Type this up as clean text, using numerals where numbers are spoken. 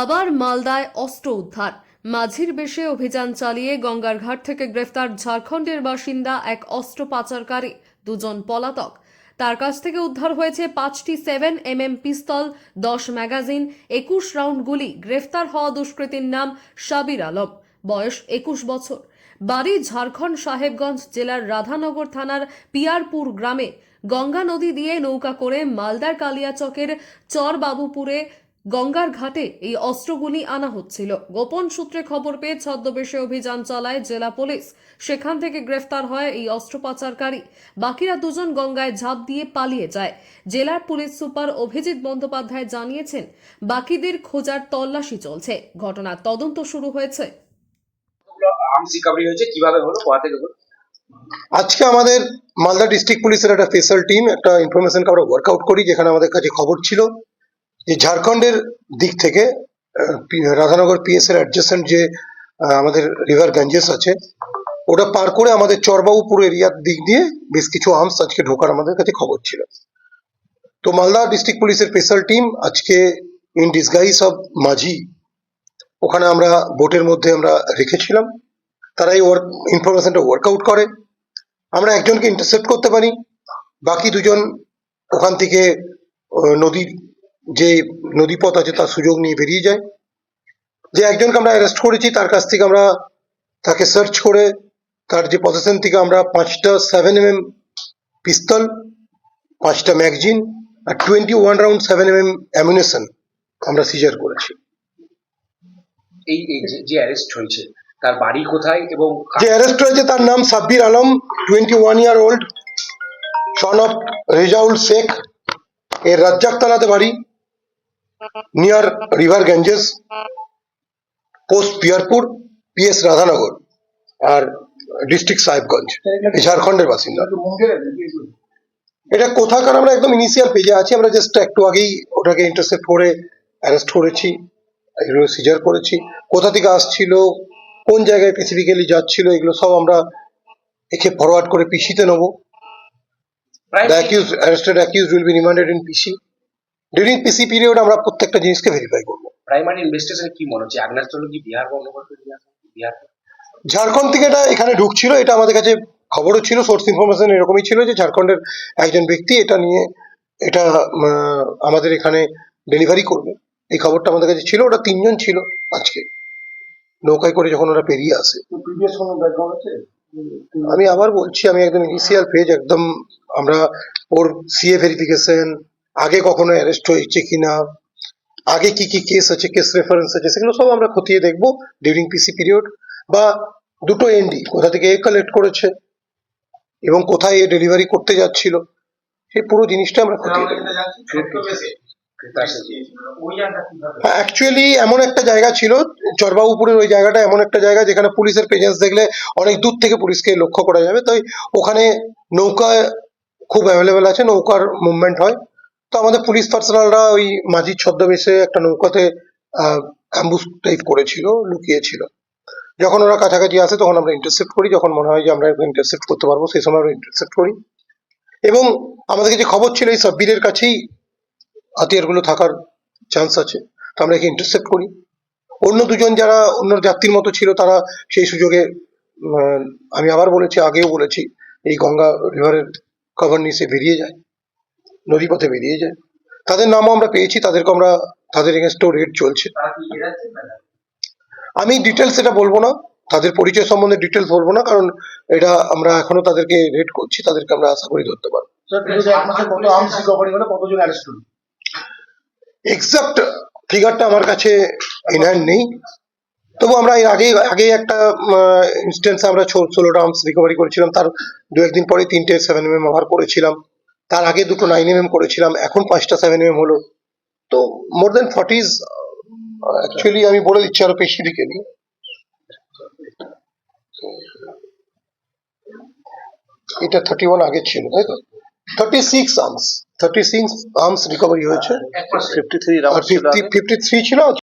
আবার মালদায় অস্ত্র উদ্ধার। মাঝির বেশে অভিযান চালিয়ে গঙ্গার ঘাট থেকে গ্রেফতার ঝাড়খণ্ডের বাসিন্দা এক অস্ত্র পাচারকারী, দুজন পলাতক। তার কাছ থেকে উদ্ধার হয়েছে 5টি 7mm পিস্তল, 10 ম্যাগাজিন, 21 রাউন্ড গুলি। গ্রেফতার হওয়া দুষ্কৃতীর নাম সাবির আলম, বয়স 21 বছর, বাড়ি ঝাড়খণ্ড সাহেবগঞ্জ জেলার রাধানগর থানার পিয়ারপুর গ্রামে। গঙ্গা নদী দিয়ে নৌকা করে মালদার কালিয়াচকের চরবাবুপুরে গঙ্গার ঘাটে এই অস্ত্রগুলি আনা হচ্ছিল। গোপন সূত্রে খবর পেয়ে ছদ্মবেশে অভিযান চালায় জেলা পুলিশ। সেখান থেকে গ্রেফতার হয় এই অস্ত্র পাচারকারী। বাকিরা দুজন গঙ্গায় ঝাঁপ দিয়ে পালিয়ে যায়। জেলার পুলিশ সুপার অভিজিৎ বন্দ্যোপাধ্যায় জানিয়েছেন, বাকিদের খোঁজার তল্লাশি চলছে। ঘটনার তদন্ত শুরু হয়েছে। আজকে আমাদের মালদা ডিস্ট্রিক্ট পুলিশের একটা স্পেশাল টিম একটা ইনফরমেশন আমরা ওয়ার্কআউট করি, যেখানে আমাদের কাছে খবর ছিল যে ঝাড়খণ্ডের দিক থেকে রাধানগর পিএস এর অ্যাডজেসেন্ট যে আমাদের রিভার গঞ্জেস আছে, ওটা পার করে আমাদের চরবাবুপুর এরিয়ার দিক দিয়ে বেশ কিছু আর্মস আজকে ঢোকার আমাদের কাছে খবর ছিল। তো মালদা ডিস্ট্রিক্ট পুলিশের স্পেশাল টিম আজকে ইন ডিসগাইজ অফ মাঝি ওখানে আমরা বোটের মধ্যে আমরা রেখেছিলাম। তারা এই ইনফরমেশনটা ওয়ার্কআউট করে। আমরা একজনকে ইন্টারসেপ্ট করতে পারি, বাকি দুজন ওখান থেকে নদীর যে নদীপথ আছে তার সুযোগ নিয়ে বেরিয়ে যায়। যে একজনকে আমরা অ্যারেস্ট করেছি তার কাছ থেকে আমরা তাকে সার্চ করে তার যে পজিশন থেকে আমরা 5টা 7mm পিস্তল, 5টা ম্যাগাজিন আর 21 রাউন্ড 7mm অ্যামিউনিশন আমরা সিজার করেছি। এই যে অ্যারেস্ট হয়েছে তার বাড়ি কোথায় এবং যে অ্যারেস্ট হয়েছে তার নাম Sabbir Alam, 21 year old, son of Rezaul Sheikh. এর রাজ্জাক থানাতে বাড়ি, near river Ganges, post Piyarpur, PS Radhanagar আর ডিস্ট্রিক্ট সাহেবগঞ্জ, ঝাড়খণ্ডের বাসিন্দা। এটা কোথাকার আমরা একদম ইনিশিয়াল পেজে আছি। আমরা জাস্ট একটু আগেই ওটাকে ইন্টারসেপ্ট করে অ্যারেস্ট করেছি, এগুলো সিজার করেছি। কোথা থেকে আসছিল, কোন জায়গায় স্পেসিফিক্যালি যাচ্ছিল, এগুলো সব আমরা একে ফরওয়ার্ড করে পিসিতে নেবো। The accused, arrested accused will be remanded in PC. During PC period আমরা প্রত্যেকটা জিনিসকে ভেরিফাই করবো। প্রাইমারি ইনভেস্টিগেশন কি মনে হচ্ছে আগ্নেয়াস্ত্র কি বিহার বঙ্গোপসাগর বিহার ঝাড়খণ্ড থেকে এটা এখানে ঢুকছিল, এটা আমাদের কাছে খবরও ছিল, সোর্স ইনফরমেশন এরকমই ছিল যে ঝাড়খণ্ডের একজন ব্যক্তি এটা নিয়ে এটা আমাদের এখানে ডেলিভারি করবে, এই খবরটা আমাদের কাছে ছিল। ওটা 3 জন ছিল আজকে নৌকায় করে যখন ওরা পেরিয়ে আসে। আমি আবার বলছি, আমি একদম ইনিশিয়াল পেজ, একদম আমরা ওর সিএ ভেরিফিকেশন, আগে কখনো অ্যারেস্ট হয়েছে কিনা, আগে কি কি কেস আছে, কেস রেফারেন্স আছে, সেগুলো সব আমরা খতিয়ে দেখবো ডিউরিং পিসি পিরিয়ড। বা দুটো এনডি কোথা থেকে এ কালেক্ট করেছে এবং কোথায় এ ডেলিভারি করতে যাচ্ছিল, সেই পুরো জিনিসটা আমরা খতিয়ে দেখবো। অ্যাকচুয়ালি এমন একটা জায়গা ছিল, চরবাবুপুরের ওই জায়গাটা এমন একটা জায়গা যেখানে পুলিশের প্রেজেন্স দেখলে অনেক দূর থেকে পুলিশকে লক্ষ্য করা যাবে। তাই ওখানে নৌকা খুব অ্যাভেলেবেল আছে, নৌকার মুভমেন্ট হয়। তো আমাদের পুলিশ পার্সোনালরা ওই মাঝির ছদ্মবেশে একটা নৌকাতে অ্যাম্বুশ টাইপ করেছিল, লুকিয়েছিল। যখন ওরা কাছাকাছি আসে তখন আমরা ইন্টারসেপ্ট করি, যখন মনে হয় যে আমরা ইন্টারসেপ্ট করতে পারবো সেই সময় আমরা ইন্টারসেপ্ট করি। এবং আমাদের কাছে খবর ছিল এই সাব্বিরের কাছেই হাতিয়ারগুলো থাকার চান্স আছে, তো আমরা একে ইন্টারসেপ্ট করি। অন্য দুজন যারা অন্য যাত্রীর মতো ছিল তারা সেই সুযোগে, আমি আবার বলেছি, আগেও বলেছি, এই গঙ্গা রিভারের কভার নিচে বেরিয়ে যায়, নদীপথে বেরিয়ে যায়। তাদের নামও আমরা পেয়েছি, তাদেরকে আমরা তাদের এগেনস্টেও রেড চলছে। আমি ডিটেলস এটা বলবো না, তাদের পরিচয় সম্বন্ধে ডিটেলস বলবো না, কারণ এটা আমরা এখনো তাদেরকে রেড করছি, তাদেরকে আমরা আশা করি ধরতে পারবো। এক্সাক্ট ফিগারটা আমার কাছে ইন হ্যান্ড নেই, তবু আমরা এর আগে একটা ইনস্ট্যান্সে আমরা 16টা আর্মস রিকভারি করেছিলাম, তার 2-1 দিন পরে 3টে 7mm ওভার করেছিলাম, তার আগে 2টো 9mm করেছিলাম, এখন 5টা 7mm হলো। তো মোর দেন 40s অ্যাকচুয়ালি আমি বলে দিচ্ছি আরো স্পেসিফিক্যালি। এটা 31 আগে ছিল, তাই তো 36 আর্মস রিকভারি হয়েছে, 53 ছিল।